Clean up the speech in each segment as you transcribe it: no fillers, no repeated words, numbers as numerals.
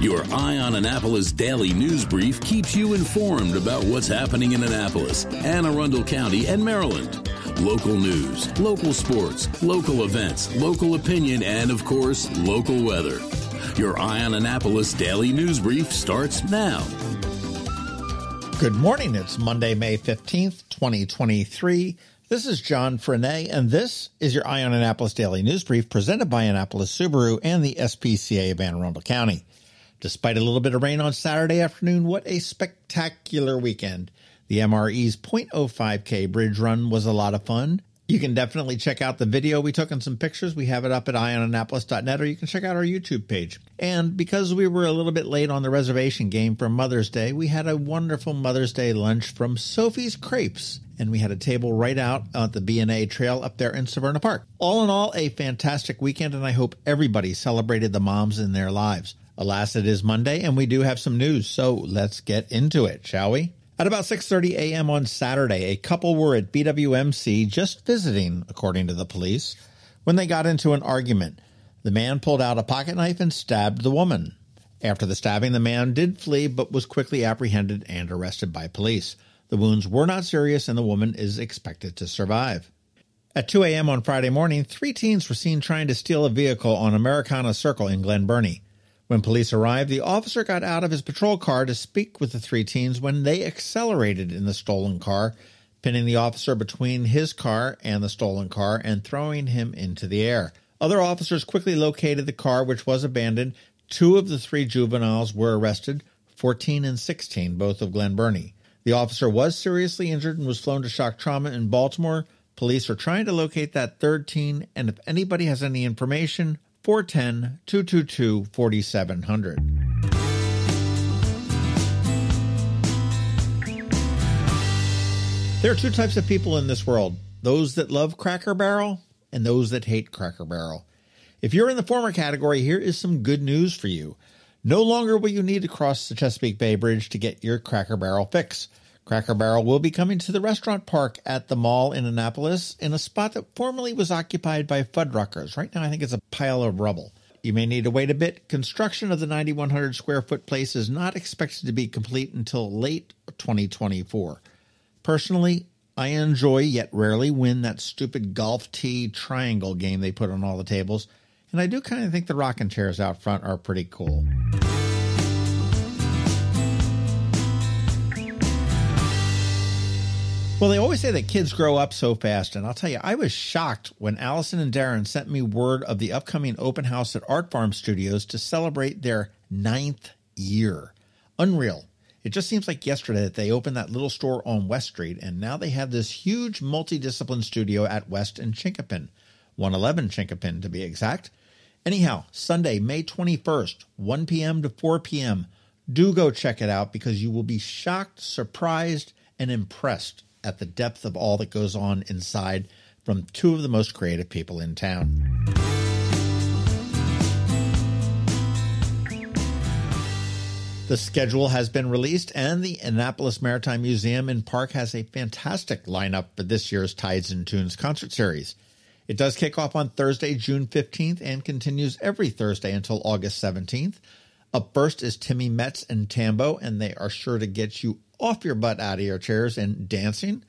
Your Eye on Annapolis daily news brief keeps you informed about what's happening in Annapolis, Anne Arundel County, and Maryland. Local news, local sports, local events, local opinion, and, of course, local weather. Your Eye on Annapolis daily news brief starts now. Good morning. It's Monday, May 15th, 2023. This is John Frenaye, and this is your Eye on Annapolis daily news brief presented by Annapolis Subaru and the SPCA of Anne Arundel County. Despite a little bit of rain on Saturday afternoon, what a spectacular weekend. The MRE's .05K bridge run was a lot of fun. You can definitely check out the video we took and some pictures. We have it up at eyeonannapolis.net, or you can check out our YouTube page. And because we were a little bit late on the reservation game for Mother's Day, we had a wonderful Mother's Day lunch from Sophie's Crepes. And we had a table right out at the B&A Trail up there in Severna Park. All in all, a fantastic weekend, and I hope everybody celebrated the moms in their lives. Alas, it is Monday, and we do have some news, so let's get into it, shall we? At about 6:30 a.m. on Saturday, a couple were at BWMC just visiting, according to the police, when they got into an argument. The man pulled out a pocket knife and stabbed the woman. After the stabbing, the man did flee but was quickly apprehended and arrested by police. The wounds were not serious, and the woman is expected to survive. At 2 a.m. on Friday morning, 3 teens were seen trying to steal a vehicle on Americana Circle in Glen Burnie. When police arrived, the officer got out of his patrol car to speak with the 3 teens when they accelerated in the stolen car, pinning the officer between his car and the stolen car and throwing him into the air. Other officers quickly located the car, which was abandoned. 2 of the 3 juveniles were arrested, 14 and 16, both of Glen Burnie. The officer was seriously injured and was flown to shock trauma in Baltimore. Police are trying to locate that 3rd teen, and if anybody has any information, 410-222-4700. There are 2 types of people in this world, those that love Cracker Barrel and those that hate Cracker Barrel. If you're in the former category, here is some good news for you. No longer will you need to cross the Chesapeake Bay Bridge to get your Cracker Barrel fix. Cracker Barrel will be coming to the restaurant park at the mall in Annapolis in a spot that formerly was occupied by Fuddruckers. Right now, I think it's a pile of rubble. You may need to wait a bit. Construction of the 9,100 square foot place is not expected to be complete until late 2024. Personally, I enjoy yet rarely win that stupid golf tee triangle game they put on all the tables, and I do kind of think the rocking chairs out front are pretty cool. Well, they always say that kids grow up so fast, and I'll tell you, I was shocked when Allison and Darren sent me word of the upcoming open house at ArtFarm Studios to celebrate their 9th year. Unreal. It just seems like yesterday that they opened that little store on West Street, and now they have this huge multidiscipline studio at West and Chinkapin, 111 Chinkapin to be exact. Anyhow, Sunday, May 21st, 1 p.m. to 4 p.m. Do go check it out because you will be shocked, surprised, and impressed at the depth of all that goes on inside from 2 of the most creative people in town. The schedule has been released, and the Annapolis Maritime Museum and Park has a fantastic lineup for this year's Tides and Tunes concert series. It does kick off on Thursday, June 15th, and continues every Thursday until August 17th. Up first is Timmy Metz and Tambo, and they are sure to get you off your butt out of your chairs and dancing.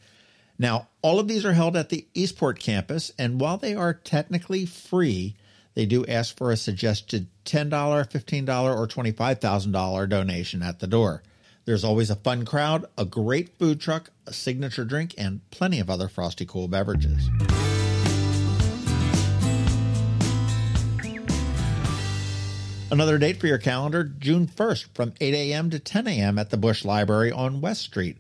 Now, all of these are held at the Eastport campus, and while they are technically free, they do ask for a suggested $10, $15, or $25,000 donation at the door. There's always a fun crowd, a great food truck, a signature drink, and plenty of other frosty cool beverages. Another date for your calendar, June 1st from 8 a.m. to 10 a.m. at the Bush Library on West Street.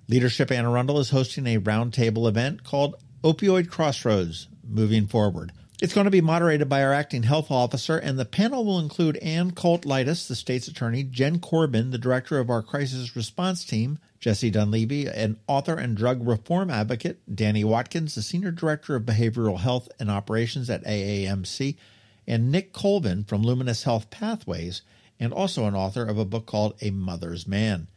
Leadership Anne Arundel is hosting a roundtable event called Opioid Crossroads, Moving Forward. It's going to be moderated by our acting health officer, and the panel will include Ann Colt-Litis, the state's attorney, Jen Corbin, the director of our crisis response team, Jesse Dunleavy, an author and drug reform advocate, Danny Watkins, the senior director of behavioral health and operations at AAMC, and Nick Colvin from Luminous Health Pathways, and also an author of a book called A Mother's Man.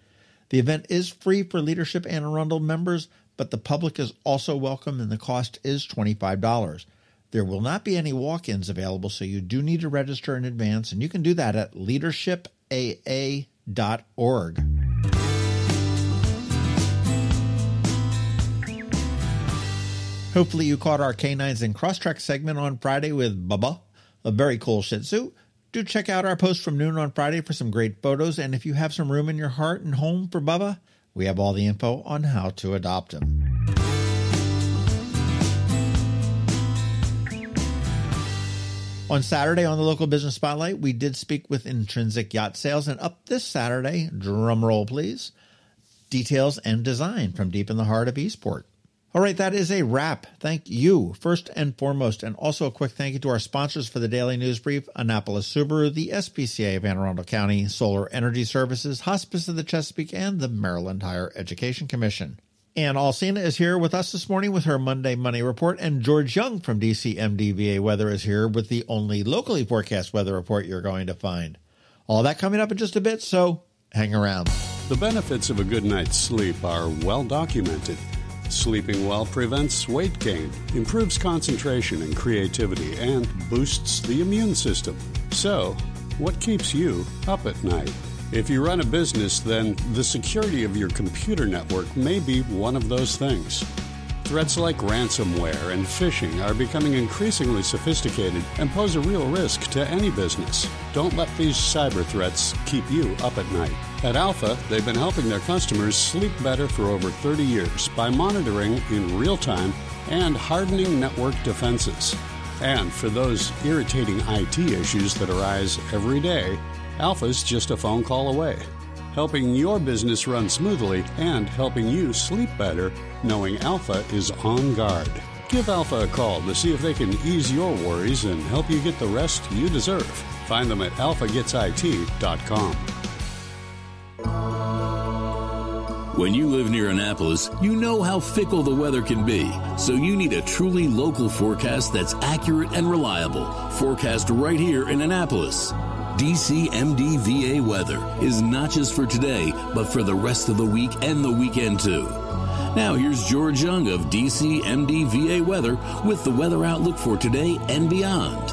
The event is free for Leadership Anne Arundel members, but the public is also welcome, and the cost is $25. There will not be any walk-ins available, so you do need to register in advance, and you can do that at leadershipannarundel.com. Hopefully you caught our Canines and Crosstreks segment on Friday with Bubba, a very cool Shih Tzu. Do check out our post from noon on Friday for some great photos, and if you have some room in your heart and home for Bubba, we have all the info on how to adopt him. On Saturday on the Local Business Spotlight, we did speak with Intrinsic Yacht Sales, and up this Saturday, drum roll please, details and design from deep in the heart of Eastport. All right, that is a wrap. Thank you, first and foremost, and also a quick thank you to our sponsors for the Daily News Brief, Annapolis Subaru, the SPCA of Anne Arundel County, Solar Energy Services, Hospice of the Chesapeake, and the Maryland Higher Education Commission. Anne Alsina is here with us this morning with her Monday Money Report, and George Young from DCMDVA Weather is here with the only locally forecast weather report you're going to find. All that coming up in just a bit, so hang around. The benefits of a good night's sleep are well documented. Sleeping well prevents weight gain, improves concentration and creativity, and boosts the immune system. So, what keeps you up at night? If you run a business, then the security of your computer network may be one of those things. Threats like ransomware and phishing are becoming increasingly sophisticated and pose a real risk to any business. Don't let these cyber threats keep you up at night. At Alpha, they've been helping their customers sleep better for over 30 years by monitoring in real time and hardening network defenses. And for those irritating IT issues that arise every day, Alpha's just a phone call away, helping your business run smoothly and helping you sleep better, knowing Alpha is on guard. Give Alpha a call to see if they can ease your worries and help you get the rest you deserve. Find them at alphagetsit.com. When you live near Annapolis, you know how fickle the weather can be, so you need a truly local forecast that's accurate and reliable. Forecast right here in Annapolis. DCMDVA Weather is not just for today, but for the rest of the week and the weekend too. Now here's George Young of DCMDVA Weather with the weather outlook for today and beyond.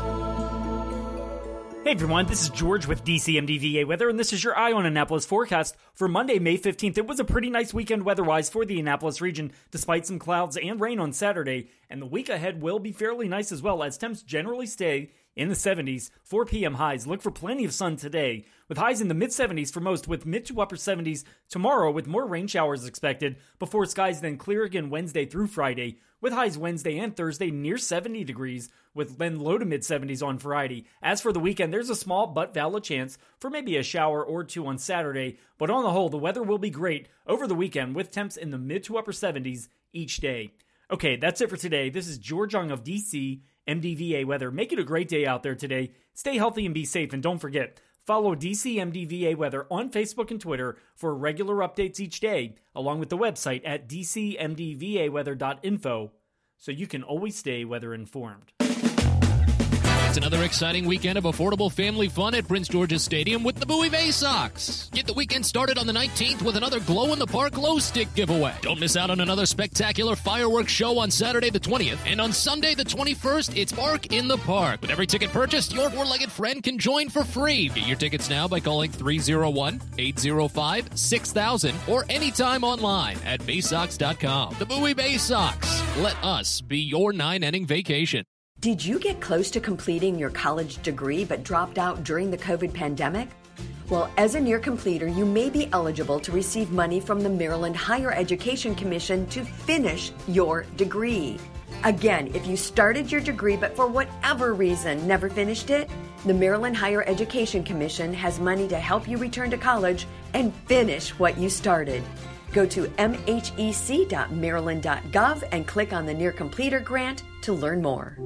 Hey everyone, this is George with DCMDVA Weather, and this is your Eye on Annapolis forecast for Monday, May 15th. It was a pretty nice weekend weather-wise for the Annapolis region, despite some clouds and rain on Saturday, and the week ahead will be fairly nice as well, as temps generally stay in the 70s. 4 p.m. highs. Look for plenty of sun today, with highs in the mid-70s for most, with mid to upper 70s tomorrow, with more rain showers expected, before skies then clear again Wednesday through Friday, with highs Wednesday and Thursday near 70 degrees, with then low to mid-70s on Friday. As for the weekend, there's a small but valid chance for maybe a shower or two on Saturday, but on the whole, the weather will be great over the weekend, with temps in the mid to upper 70s each day. Okay, that's it for today. This is George Young of DCMDVA Weather. Make it a great day out there today. Stay healthy and be safe, and don't forget, follow DCMDVA Weather on Facebook and Twitter for regular updates each day, along with the website at dcmdvaweather.info, so you can always stay weather informed. It's another exciting weekend of affordable family fun at Prince George's Stadium with the Bowie Bay Sox. Get the weekend started on the 19th with another glow-in-the-park glow stick giveaway. Don't miss out on another spectacular fireworks show on Saturday the 20th. And on Sunday the 21st, it's Bark in the Park. With every ticket purchased, your four-legged friend can join for free. Get your tickets now by calling 301-805-6000 or anytime online at baysox.com. The Bowie Bay Sox. Let us be your 9-inning vacation. Did you get close to completing your college degree but dropped out during the COVID pandemic? Well, as a near completer, you may be eligible to receive money from the Maryland Higher Education Commission to finish your degree. Again, if you started your degree but for whatever reason never finished it, the Maryland Higher Education Commission has money to help you return to college and finish what you started. Go to mhec.maryland.gov and click on the Near Completer grant to learn more.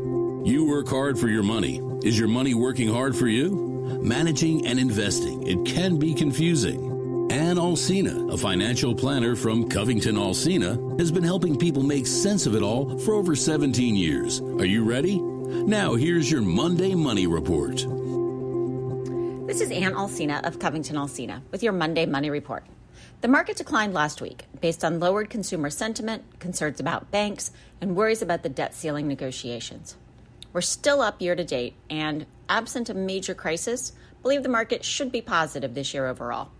You work hard for your money. Is your money working hard for you? Managing and investing, it can be confusing. Anne Arundel, a financial planner from CovingtonAlsina, has been helping people make sense of it all for over 17 years. Are you ready? Now here's your Monday Money Report. This is Anne Alsina of CovingtonAlsina with your Monday Money Report. The market declined last week based on lowered consumer sentiment, concerns about banks, and worries about the debt ceiling negotiations. We're still up year to date, and absent a major crisis, believe the market should be positive this year overall.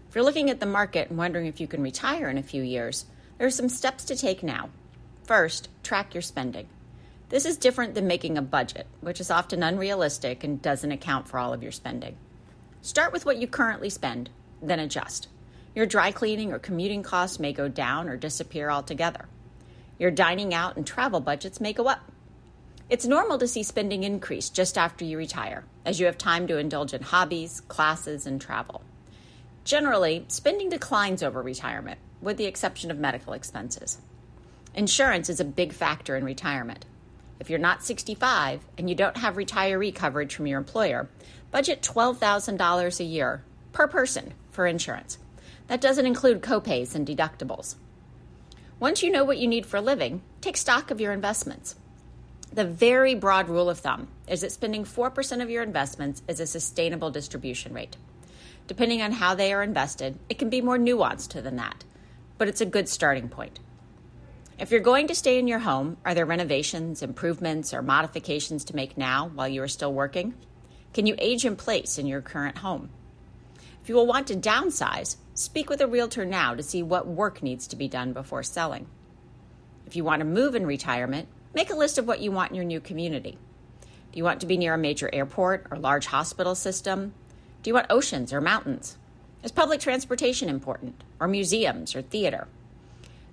If you're looking at the market and wondering if you can retire in a few years, there are some steps to take now. First, track your spending. This is different than making a budget, which is often unrealistic and doesn't account for all of your spending. Start with what you currently spend, then adjust. Your dry cleaning or commuting costs may go down or disappear altogether. Your dining out and travel budgets may go up. It's normal to see spending increase just after you retire, as you have time to indulge in hobbies, classes, and travel. Generally, spending declines over retirement, with the exception of medical expenses. Insurance is a big factor in retirement. If you're not 65 and you don't have retiree coverage from your employer, budget $12,000 a year per person for insurance. That doesn't include copays and deductibles. Once you know what you need for a living, take stock of your investments. The very broad rule of thumb is that spending 4% of your investments is a sustainable distribution rate. Depending on how they are invested, it can be more nuanced than that, but it's a good starting point. If you're going to stay in your home, are there renovations, improvements, or modifications to make now while you are still working? Can you age in place in your current home? If you will want to downsize, speak with a realtor now to see what work needs to be done before selling. If you want to move in retirement, make a list of what you want in your new community. Do you want to be near a major airport or large hospital system? Do you want oceans or mountains? Is public transportation important, or museums or theater?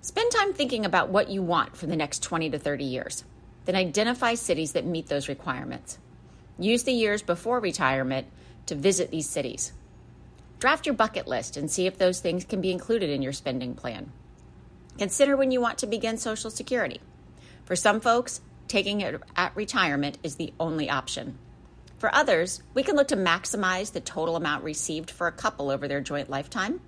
Spend time thinking about what you want for the next 20 to 30 years. Then identify cities that meet those requirements. Use the years before retirement to visit these cities. Draft your bucket list and see if those things can be included in your spending plan. Consider when you want to begin Social Security. For some folks, taking it at retirement is the only option. For others, we can look to maximize the total amount received for a couple over their joint lifetime.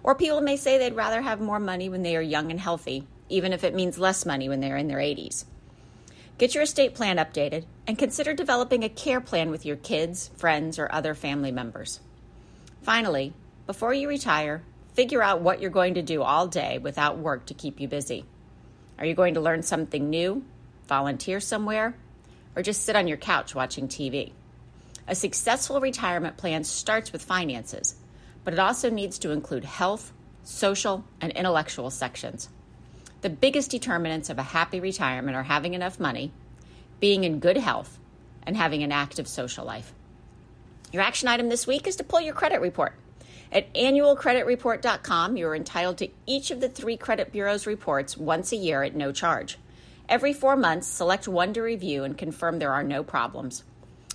Or people may say they'd rather have more money when they are young and healthy, even if it means less money when they're in their 80s. Get your estate plan updated and consider developing a care plan with your kids, friends, or other family members. Finally, before you retire, figure out what you're going to do all day without work to keep you busy. Are you going to learn something new, volunteer somewhere, or just sit on your couch watching TV? A successful retirement plan starts with finances, but it also needs to include health, social, and intellectual sections. The biggest determinants of a happy retirement are having enough money, being in good health, and having an active social life. Your action item this week is to pull your credit report. At annualcreditreport.com, you are entitled to each of the 3 credit bureaus' reports once a year at no charge. Every 4 months, select one to review and confirm there are no problems.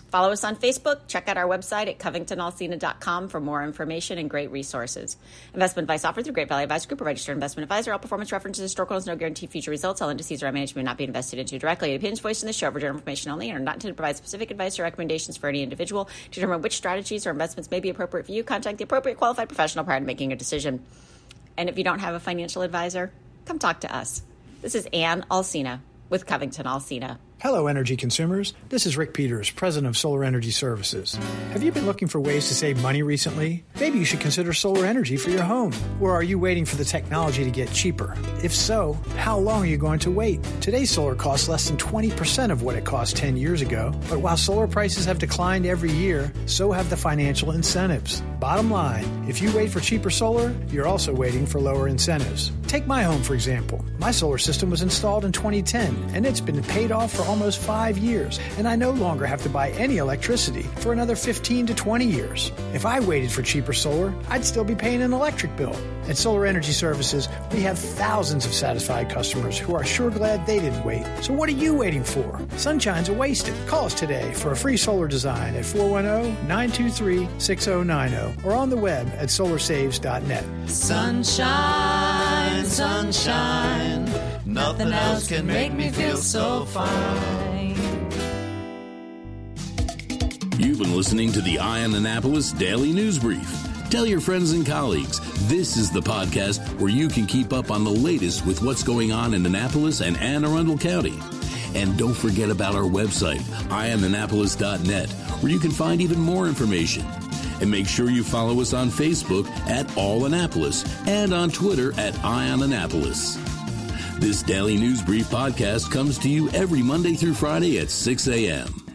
Follow us on Facebook. Check out our website at CovingtonAlsina.com for more information and great resources. Investment advice offered through Great Valley Advisory Group, a registered investment advisor. All performance references historical is no guarantee future results. All indices or our management may not be invested into directly. The opinions voiced in the show are for general information only and are not intended to provide specific advice or recommendations for any individual. To determine which strategies or investments may be appropriate for you, contact the appropriate qualified professional prior to making a decision. And if you don't have a financial advisor, come talk to us. This is Anne Arundel with CovingtonAlsina. Hello, energy consumers. This is Rick Peters, president of Solar Energy Services. Have you been looking for ways to save money recently? Maybe you should consider solar energy for your home. Or are you waiting for the technology to get cheaper? If so, how long are you going to wait? Today's solar costs less than 20% of what it cost 10 years ago. But while solar prices have declined every year, so have the financial incentives. Bottom line, if you wait for cheaper solar, you're also waiting for lower incentives. Take my home, for example. My solar system was installed in 2010, and it's been paid off for almost 5 years, and I no longer have to buy any electricity for another 15 to 20 years. If I waited for cheaper solar, I'd still be paying an electric bill. At Solar Energy Services, we have thousands of satisfied customers who are sure glad they didn't wait. So what are you waiting for? Sunshine's a wasted. Call us today for a free solar design at 410-923-6090 or on the web at solarsaves.net. Sunshine, sunshine, nothing else can make me feel so fine. You've been listening to the Eye on Annapolis Daily News Brief. Tell your friends and colleagues, this is the podcast where you can keep up on the latest with what's going on in Annapolis and Anne Arundel County. And don't forget about our website, eyeonannapolis.net, where you can find even more information. And make sure you follow us on Facebook at All Annapolis and on Twitter at Eye on Annapolis. This Daily News Brief podcast comes to you every Monday through Friday at 6 a.m.